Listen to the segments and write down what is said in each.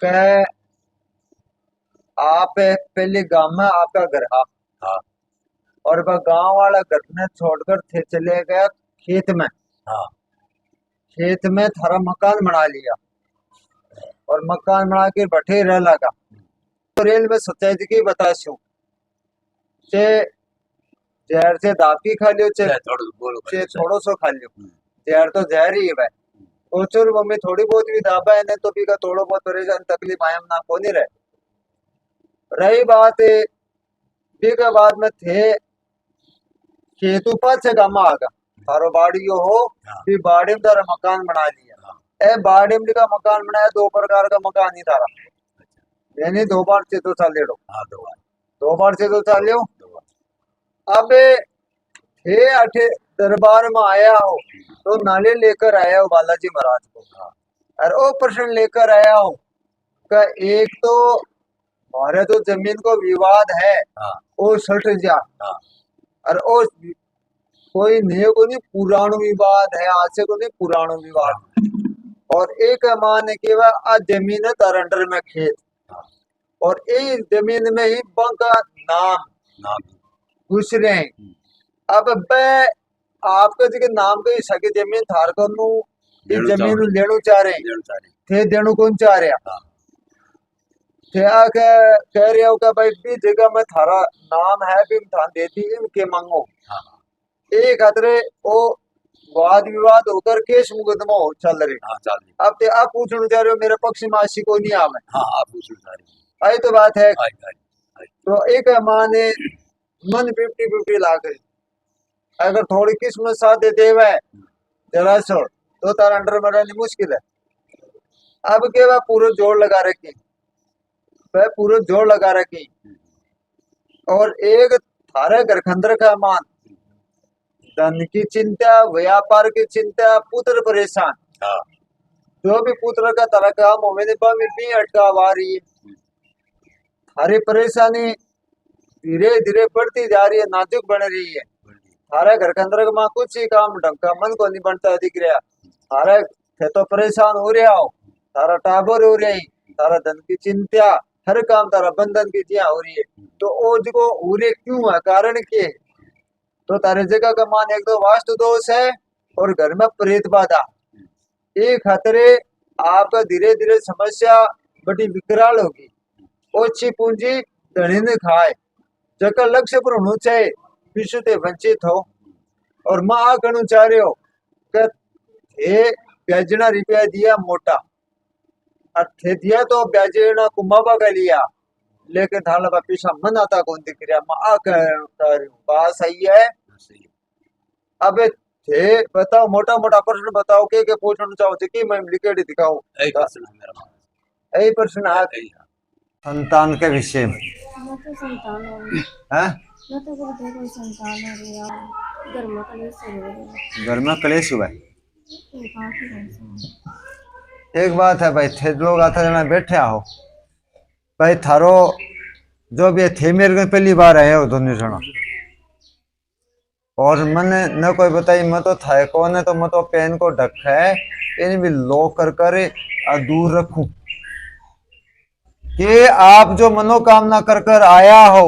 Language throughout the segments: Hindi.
कह आप पहले गांव में आपका घर था। हाँ और वह गांव वाला घर ने छोड़कर थे चले गया खेत में। हाँ खेत में थारा मकान बना लिया और मकान बना के बैठे रह लगा। तो रेल में सोचा थी कि बताशू चे जहर से दाबकी खा लियो चे थोड़ा बोलो चे भाई थोड़ो सो खा लियो। जहर तो जहर ही है भाई। और चोर मम्मी थोड़ी बहुत भी दाबा है नहीं तो भी का थोड़ो बहुत परेशान तकलीफ आयम ना कोनी रही बात बी के बाद में थे खेत ऊपर से गामा आगा थारो बाड़ियो हो। हाँ फिर बाड़ी में तारा मकान बना लिया। हाँ ए बाड़ी में का मकान बनाया दो प्रकार का मकान ही तारा यानी दो बार से तो साल लेड़ो हाँ दो बार दो बार से तो साल लियो। दो बार अब थे अठे दरबार में आया हो तो नाले लेकर आया हो बालाजी महाराज को। हाँ और वो प्रश्न लेकर आया हो का एक तो हमारे तो जमीन को विवाद है हाँ वो सट जा। हाँ और वो कोई नए को नहीं पुरानो विवाद है आज से को नहीं पुरानो विवाद। और एक मान के वह आज जमीन है तार अंडर में खेत हाँ और इस जमीन में ही बंका नाम नाम घुस रहे हैं। अब बे आपका जी के नाम के सके जमीन थार को नु इस जमीन नु लेनु चाह रहे हैं थे देनु कौन चाह रहे हाँ थे आके कह रहे हो का भाई भी जगह में थारा नाम है भी थान देती है के मांगो। हाँ एक खतरे वो वाद विवाद होकर केस मुकदमा हो चल रहे। हाँ चल रही अब ते आप पूछना चाह रहे हो मेरे पक्ष में आशी को नहीं आवे। हाँ आप पूछो सारी आई तो बात है। आई आई आई तो एक माने मन 50-50 लाख है। अगर थोड़ी किस्मत साथ दे देवे जरा सो तो तार अंडर में रहनी मुश्किल है। अब के वह पूरा जोर लगा रखी वह पूरा जोर लगा रखी और एक थारे घर खंदर का मान धन की चिंता व्यापार की चिंता पुत्र परेशान। हाँ जो भी पुत्र का तरह काम हो मैंने भी अटका आ रही है। थारी परेशानी धीरे धीरे बढ़ती जा रही है नाजुक बन रही है। थारे घर के अंदर माँ कुछ ही काम ढंग का मन को नहीं बनता दिख रहा। थारे थे तो परेशान हो रहा हो तारा टाबर हो रही तारा धन की चिंता हर काम तारा बंधन की चिया हो रही है। तो ओ जो हो रहे क्यों है कारण के तो तारे जगह का मान एक दो वास्तु दोष है और घर में प्रेत बाधा एक खतरे आपका धीरे धीरे समस्या बड़ी विकराल होगी। ओछी पूंजी धनी ने खाए जका लक्ष्य पर होना चाहिए विश्व से वंचित हो। और माँ आ कहना चाह रहे हो कि ब्याजना रुपया दिया मोटा और थे दिया तो ब्याजना कुमाबा का लिया लेकिन थाला का पीछा मन आता कौन दिख रहा माँ आ कह रही हूँ बात सही है। सही अब थे बताओ मोटा मोटा प्रश्न बताओ के पूछना चाहो कि मैं लिखेड़ी दिखाऊं है एक क्वेश्चन है मेरा यही प्रश्न आ यही है संतान के विषय में मैं तो संतान हो रही है। मैं तो कहते कोई संतान हो रही यार घर में कलेश हो रही है घर में क्लेश हुआ है। एक आंख ही कैसे एक बात है भाई थे लोग आता जना बैठे हो भाई थारो जो भी थे मेरे को पहली बार आए हो दोनों जना और मैंने न कोई बताई मैं तो था कौन है तो मैं तो पेन को ढक है इन भी लॉक कर दूर रखूं कि आप जो मनोकामना कर आया हो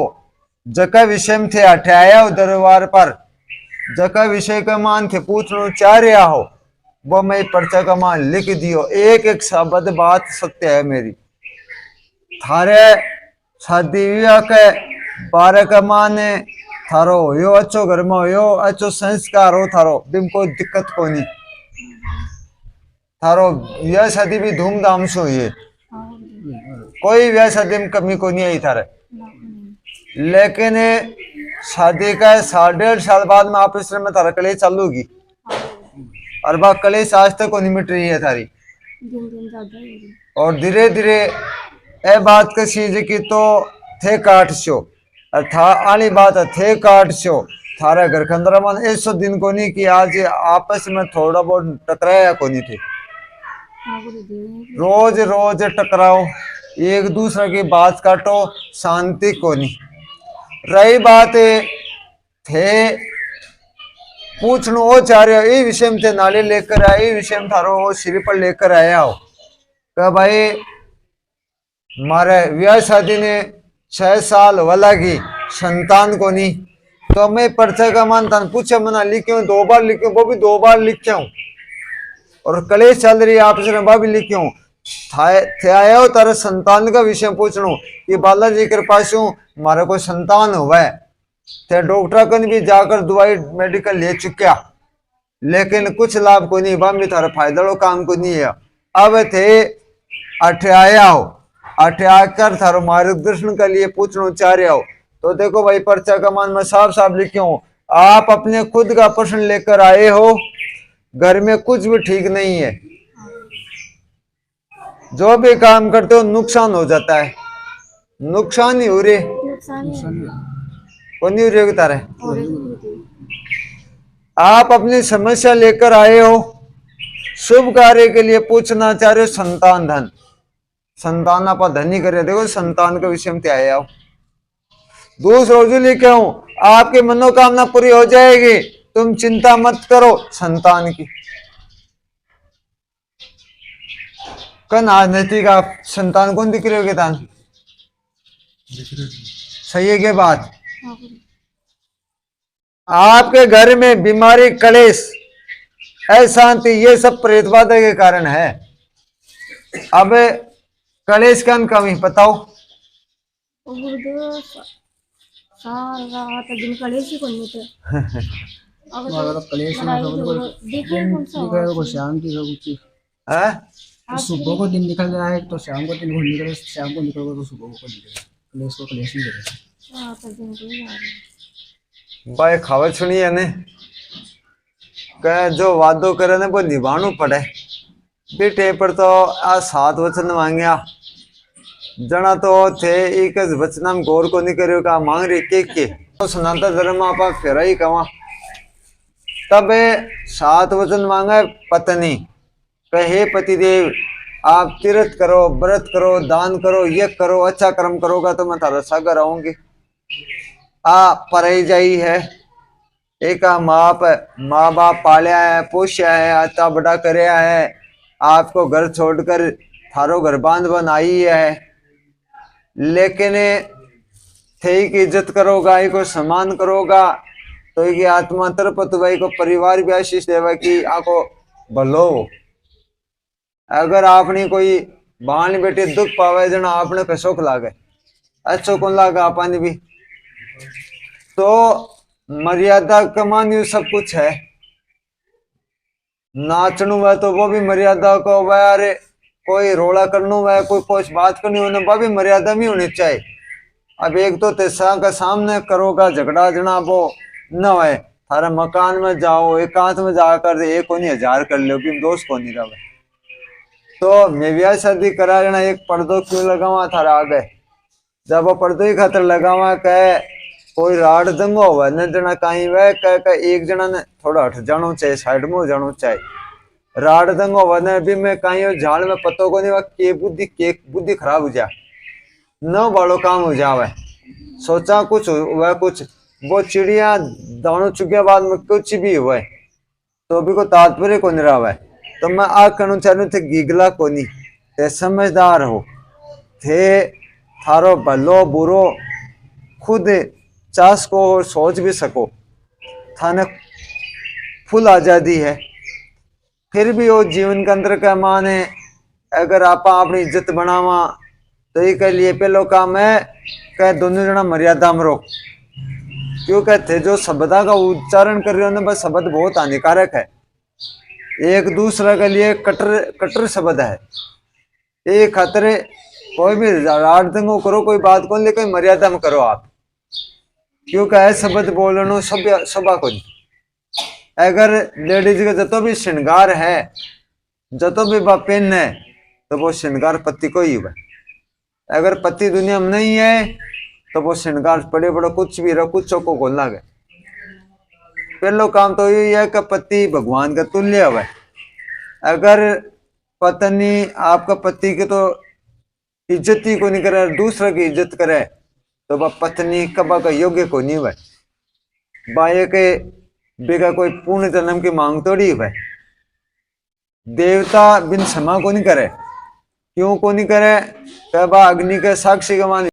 जका विषय में थे अठे आया हो दरबार पर जका विषय का मान थे पूछना चाह रहा हो वो मैं पर्चा का मान लिख दियो एक एक शब्द बात सत्य है मेरी। थारे शादी विवाह के बारे का माने थारो हो अच्छो घर में हो अच्छो संस्कार हो थारो बिम कोई दिक्कत को नहीं। थारो यह शादी भी धूमधाम से हुई कोई ब्याह शादी में कमी को नहीं आई थारे। लेकिन शादी का 1.5 साल बाद में आपस में थारा कलेश चालूगी और बा कलेश आज तक को नहीं मिट रही है थारी। और धीरे धीरे ए बात का चीज की तो थे काट सो और था आली बात है थे काट सो थारा घर के अंदर मन ऐसो दिन को नहीं कि आज आपस में थोड़ा बहुत टकराया को नहीं थे। रोज रोज टकराओ एक दूसरे की बात काटो शांति को नहीं। रही बात थे पूछनो हो चाह रहे हो ये विषय में थे नाले लेकर आए विषय में थारो सिर पर लेकर आया हो क्या भाई मारे ब्याह शादी ने 6 साल वाला की संतान को नहीं, तो मैं पर्चा का मानता पूछे मना लिखे हूँ 2 बार लिखे वो भी 2 बार लिखे हूँ, और कलेश चल रही है आपस में बा भी लिखे हूँ थे आया हो तारे संतान का विषय पूछनो कि बालाजी कृपा से मारे को संतान हुआ है, थे डॉक्टर कन भी जाकर दवाई मेडिकल ले चुका, लेकिन कुछ लाभ को नहीं, बम भी थारा फायदा काम को नहीं है। अब थे अठे आया हो, अठे आकर थारो मार्गदर्शन के लिए पूछना चाह रहे हो, तो देखो भाई पर्चा का मान में साफ साफ लिखे हूं, आप अपने खुद का प्रश्न लेकर आए हो, घर में कुछ भी ठीक नहीं है, जो भी काम करते हो नुकसान हो जाता है, नुकसान ही हो रहे को नहीं हो रहे तारे। आप अपनी समस्या लेकर आए हो, शुभ कार्य के लिए पूछना चाह रहे हो संतान धन, संतान आप धन ही करे, देखो संतान के विषय में क्या आया हो। दूसरों जो लिखे हूं आपकी मनोकामना पूरी हो जाएगी, तुम चिंता मत करो संतान की। कन राजनीतिक आप संतान कौन दिख रहे हो दान, सही है क्या बात। आपके घर में बीमारी कलेश अशांति ये सब प्रेतबाधा के कारण है। अब कलेश कन कमी बताओ, दिन कलेश ही करने थे कलेश सुबह को दिन निकल रहा है तो शाम को दिन निकले, शाम को निकल तो सुबह को निकले, कलेश को कलेश ही करे। भाई खबर सुनिए ने जो वादो करे ने वो निभाना पड़े, बेटे पर तो आ 7 वचन मांगया जना तो थे एक वचन में गौर को नहीं करो का मांग रहे के तो सनातन धर्म आप फेरा ही कवा, तब 7 वचन मांगा पत्नी कहे पतिदेव आप तीर्थ करो, व्रत करो, दान करो, ये करो, अच्छा कर्म करोगा तो मैं थारा सागर आऊंगी। पराई जाई है, एक माँ बाप पालिया है, पोषया है, आता बड़ा करया है, आपको घर छोड़कर थारो घर बांध बन आई है, लेकिन थे की इज्जत करोगा, को सम्मान करोगा तो ये आत्मा तरफ तो भाई को परिवार भी आशीष देवा कि आपको भलो। अगर आपने कोई बाण बेटे दुख पावे जना आपने पे सुख लागे, अच्छो कौन लागा आपने भी, तो मर्यादा कमानी सब कुछ है, नाचनु है तो वो भी मर्यादा को वह, अरे कोई रोला करना है, कोई कुछ बात करनी हो वो भी मर्यादा में होनी चाहिए। अब एक तो तेसा का सामने करोगा झगड़ा जना वो न है, थारा मकान में जाओ एकांत में जाकर एक कोनी 1000 कर लो भी दोस्त को नहीं रहे, तो मैं ब्याह शादी करा लेना एक पर्दो क्यों लगावा थारा आगे, जब वो पर्दो ही खातर लगावा कहे कोई राड दंगो हुआ न जना कहीं वह कह एक जना ने थोड़ा हट जानो चाहिए, साइड में जानो चाहिए, राड दंगो हुआ न भी मैं कहीं झाड़ में पत्तों को नहीं के बुद्धि खराब हो जाए, न बालो काम हो जावे, सोचा कुछ हुआ कुछ, वो चिड़िया दानों चुके बाद में कुछ भी हुआ तो भी को तात्पर्य को नहीं रहा है। तो मैं आ कहना चाहूँ थे गिगला को नहीं, ते समझदार हो, थे थारो भलो बुरो खुद चास को और सोच भी सको, थाने फुल आजादी है, फिर भी वो जीवन के अंदर का मान है। अगर आप अपनी इज्जत बनावा तो ये लिए पहलो काम है कह दोनों जना मर्यादा में रहो, क्यों कहते जो शब्दा का उच्चारण कर रहे हो ना बस शब्द बहुत हानिकारक है, एक दूसरे के लिए कटर शब्द है, एक खतरे कोई भी राड दंगो करो कोई बात को लेकिन मर्यादा में करो आप, क्योंकि ऐसा शब्द बोलना सभा को नहीं। अगर लेडीज का जतो भी श्रृंगार है, जतो भी पेन है, तो वो श्रृंगार पति को ही हुआ, अगर पति दुनिया में नहीं है तो वो श्रृंगार बड़े बड़े कुछ भी रहो कुछ को खोलना गए। पहलो काम तो यही है कि पति भगवान का तुल्य हुआ, अगर पत्नी आपका पति के तो इज्जत ही को नहीं करे, दूसरे की इज्जत करे तो वह पत्नी कबा का योग्य को नहीं हुआ, बाये के बेगा कोई पूर्ण जन्म की मांग तोड़ी हुआ, देवता बिन क्षमा को नहीं करे, क्यों को नहीं करे? कह बा अग्नि के साक्षी गवानी